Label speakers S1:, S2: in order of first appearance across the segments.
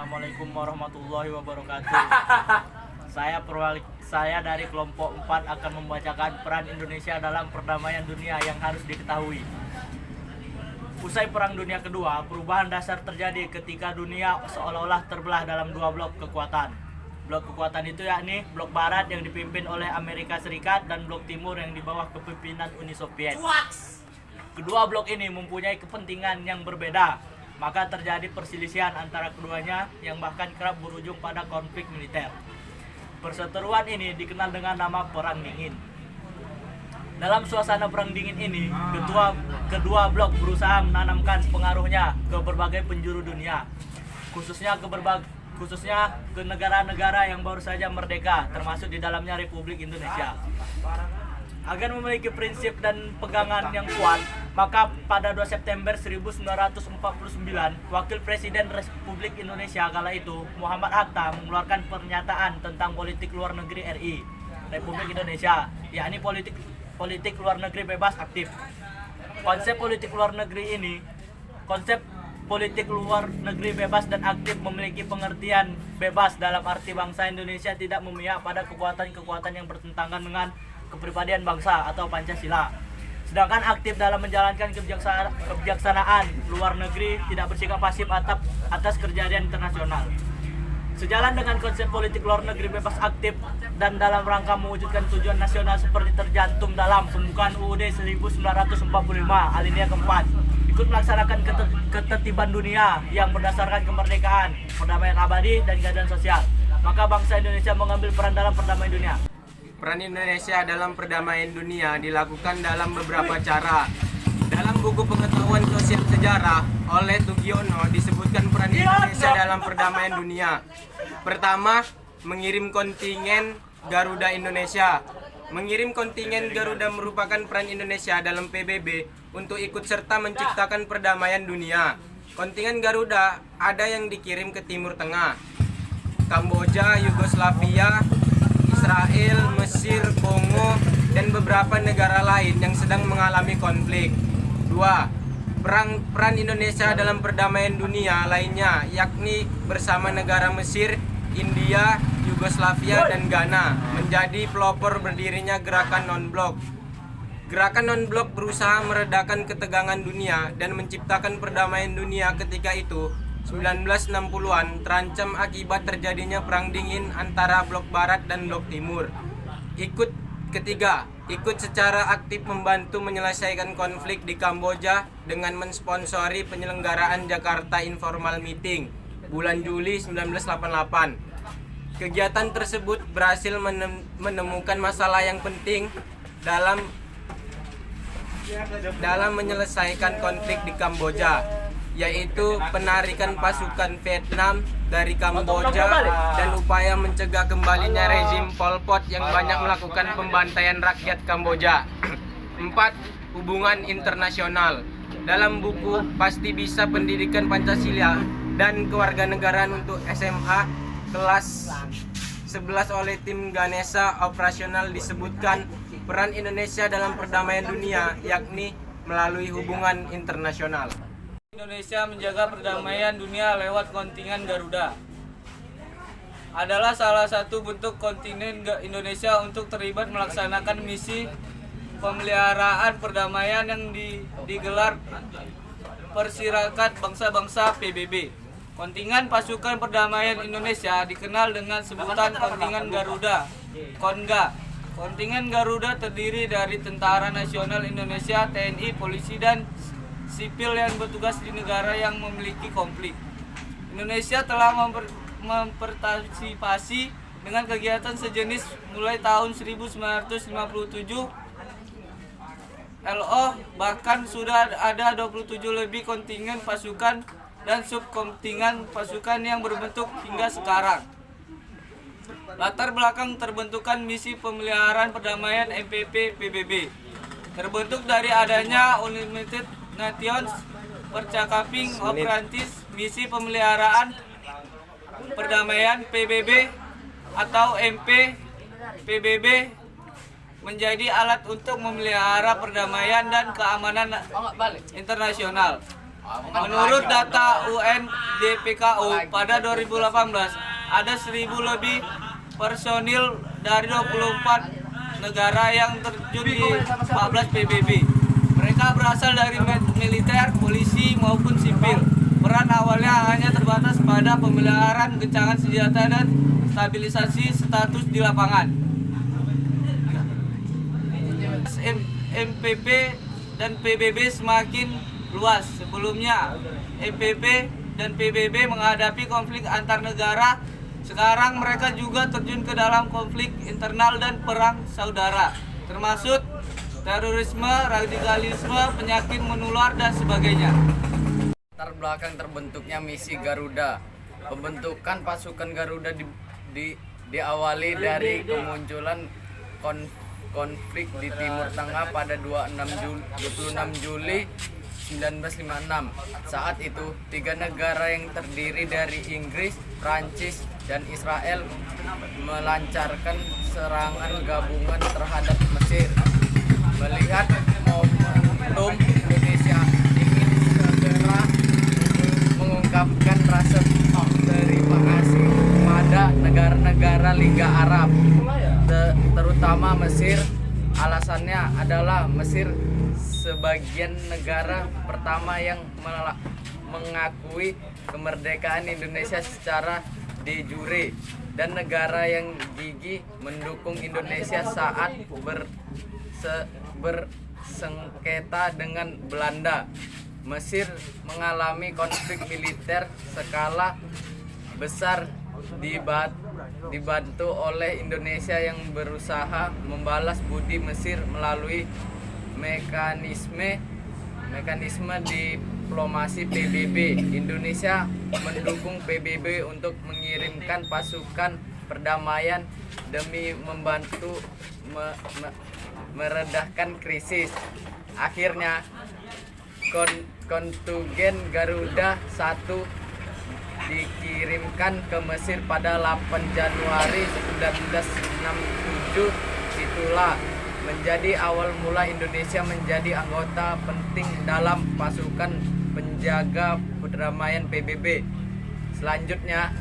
S1: Assalamualaikum warahmatullahi wabarakatuh. Saya dari kelompok 4 akan membacakan peran Indonesia dalam perdamaian dunia yang harus diketahui. Usai Perang Dunia Kedua, perubahan dasar terjadi ketika dunia seolah-olah terbelah dalam dua blok kekuatan. Blok kekuatan itu yakni blok barat yang dipimpin oleh Amerika Serikat dan blok timur yang di bawah kepemimpinan Uni Soviet. Kedua blok ini mempunyai kepentingan yang berbeda, maka terjadi perselisihan antara keduanya yang bahkan kerap berujung pada konflik militer. Perseteruan ini dikenal dengan nama Perang Dingin. Dalam suasana Perang Dingin ini, kedua blok berusaha menanamkan pengaruhnya ke berbagai penjuru dunia, khususnya ke negara-negara yang baru saja merdeka, termasuk di dalamnya Republik Indonesia. Agar memiliki prinsip dan pegangan yang kuat, maka pada 2 September 1949, Wakil Presiden Republik Indonesia kala itu, Muhammad Hatta, mengeluarkan pernyataan tentang politik luar negeri RI, Republik Indonesia, yakni politik luar negeri bebas aktif. Konsep politik luar negeri bebas dan aktif memiliki pengertian bebas dalam arti bangsa Indonesia tidak memihak pada kekuatan-kekuatan yang bertentangan dengan kepribadian bangsa atau Pancasila. Sedangkan aktif dalam menjalankan kebijaksanaan luar negeri, tidak bersikap pasif atas kejadian internasional. Sejalan dengan konsep politik luar negeri bebas aktif dan dalam rangka mewujudkan tujuan nasional seperti tercantum dalam pembukaan UUD 1945 alinea keempat, ikut melaksanakan ketertiban dunia yang berdasarkan kemerdekaan, perdamaian abadi, dan keadilan sosial, maka bangsa Indonesia mengambil peran dalam perdamaian dunia.
S2: Peran Indonesia dalam perdamaian dunia dilakukan dalam beberapa cara. Dalam buku pengetahuan sosial sejarah oleh Tugiono disebutkan peran Indonesia dalam perdamaian dunia. Pertama, mengirim kontingen Garuda Indonesia. Mengirim kontingen Garuda merupakan peran Indonesia dalam PBB untuk ikut serta menciptakan perdamaian dunia. Kontingen Garuda ada yang dikirim ke Timur Tengah, Kamboja, Yugoslavia, Israel, Mesir, Kongo, dan beberapa negara lain yang sedang mengalami konflik. 2. Peran Indonesia dalam perdamaian dunia lainnya, yakni bersama negara Mesir, India, Yugoslavia, dan Ghana, menjadi pelopor berdirinya gerakan non-blok. Gerakan non-blok berusaha meredakan ketegangan dunia dan menciptakan perdamaian dunia ketika itu. 1960-an terancam akibat terjadinya perang dingin antara blok barat dan blok timur. Ikut secara aktif membantu menyelesaikan konflik di Kamboja dengan mensponsori penyelenggaraan Jakarta Informal Meeting bulan Juli 1988. Kegiatan tersebut berhasil menemukan masalah yang penting dalam menyelesaikan konflik di Kamboja, yaitu penarikan pasukan Vietnam dari Kamboja dan upaya mencegah kembalinya rezim Pol Pot yang banyak melakukan pembantaian rakyat Kamboja. 4. Hubungan internasional. Dalam buku Pasti Bisa Pendidikan Pancasila dan Kewarganegaraan untuk SMA kelas 11 oleh tim Ganesha Operasional disebutkan peran Indonesia dalam perdamaian dunia, yakni melalui hubungan internasional.
S3: Indonesia menjaga perdamaian dunia lewat kontingen Garuda adalah salah satu bentuk kontingen Indonesia untuk terlibat melaksanakan misi pemeliharaan perdamaian yang digelar Persirakat Bangsa-Bangsa PBB. Kontingen Pasukan Perdamaian Indonesia dikenal dengan sebutan kontingen Garuda, KONGA. Kontingen Garuda terdiri dari Tentara Nasional Indonesia, TNI, polisi, dan sipil yang bertugas di negara yang memiliki konflik. Indonesia telah mempartisipasi dengan kegiatan sejenis mulai tahun 1957 LO, bahkan sudah ada 27 lebih kontingen pasukan dan subkontingen pasukan yang berbentuk hingga sekarang. Latar belakang terbentukan misi pemeliharaan perdamaian MPP PBB terbentuk dari adanya Unlimited Nations Percakapping Operatives Misi Pemeliharaan Perdamaian PBB atau MP PBB menjadi alat untuk memelihara perdamaian dan keamanan internasional. Menurut data UNDPKU pada 2018 ada 1.000 lebih personil dari 24 negara yang terjun di 14 PBB. Mereka berasal dari militer, polisi maupun sipil. Peran awalnya hanya terbatas pada pemeliharaan gencangan senjata dan stabilisasi status di lapangan. MPP dan PBB semakin luas. Sebelumnya MPP dan PBB menghadapi konflik antar negara. Sekarang mereka juga terjun ke dalam konflik internal dan perang saudara, termasuk terorisme, radikalisme, penyakit menular dan sebagainya.
S4: Latar belakang terbentuknya misi Garuda. Pembentukan pasukan Garuda diawali dari kemunculan konflik di Timur Tengah pada 26 Juli 1956. Saat itu, 3 negara yang terdiri dari Inggris, Prancis, dan Israel melancarkan serangan gabungan terhadap Mesir. Melihat momentum, Indonesia ingin segera mengungkapkan rasa terima kasih kepada negara-negara Liga Arab, terutama Mesir. Alasannya adalah Mesir sebagian negara pertama yang mengakui kemerdekaan Indonesia secara de jure dan negara yang gigih mendukung Indonesia saat bersengketa dengan Belanda. Mesir mengalami konflik militer skala besar dibantu oleh Indonesia yang berusaha membalas budi Mesir melalui mekanisme diplomasi PBB. Indonesia mendukung PBB untuk mengirimkan pasukan perdamaian demi membantu meredahkan krisis. Akhirnya kontingen Garuda 1 dikirimkan ke Mesir pada 8 Januari 1967. Itulah menjadi awal mula Indonesia menjadi anggota penting dalam pasukan penjaga perdamaian PBB. Selanjutnya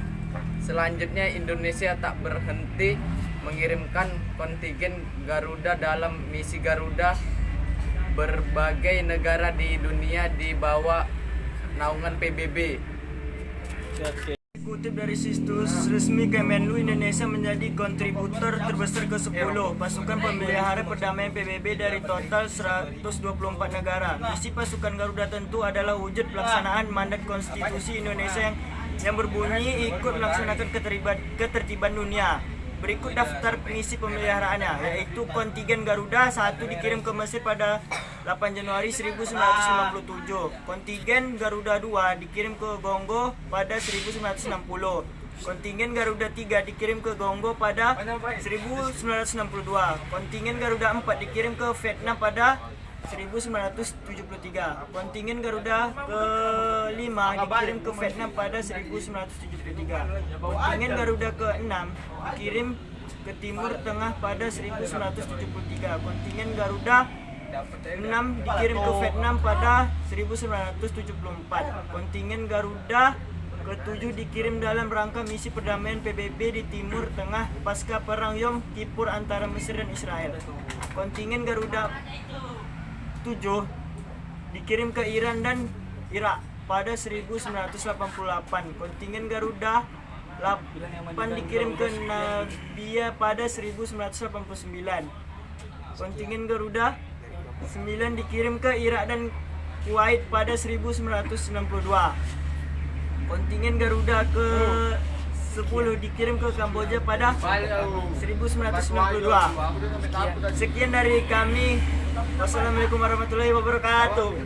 S4: Indonesia tak berhenti mengirimkan kontingen Garuda dalam misi Garuda. Berbagai negara di dunia di bawah naungan PBB.
S5: Dikutip dari situs resmi Kemenlu, Indonesia menjadi kontributor terbesar ke-10 pasukan pemelihara perdamaian PBB dari total 124 negara. Misi pasukan Garuda tentu adalah wujud pelaksanaan mandat konstitusi Indonesia yang berbunyi ikut melaksanakan ketertiban dunia. Berikut daftar misi pemeliharaannya, yaitu kontingen Garuda 1 dikirim ke Mesir pada 8 Januari 1957. Kontingen Garuda 2 dikirim ke Kongo pada 1960. Kontingen Garuda 3 dikirim ke Kongo pada 1962. Kontingen Garuda 4 dikirim ke Vietnam pada 1973. Kontingen Garuda ke-5 dikirim ke Vietnam pada 1973. Kontingen Garuda ke-6 dikirim ke Timur Tengah pada 1973. Kontingen Garuda 6 dikirim ke Vietnam pada 1974. Kontingen Garuda ke-7 dikirim dalam rangka misi perdamaian PBB di Timur Tengah pasca Perang Yom Kippur antara Mesir dan Israel. Kontingen Garuda 7 dikirim ke Iran dan Irak pada 1988. Kontingen Garuda 8 dikirim ke Namibia pada 1989. Kontingen Garuda 9 dikirim ke Irak dan Kuwait pada 1992. Kontingen Garuda ke 10 dikirim ke Kamboja pada 1992. Sekian dari kami. Wassalamualaikum warahmatullahi wabarakatuh.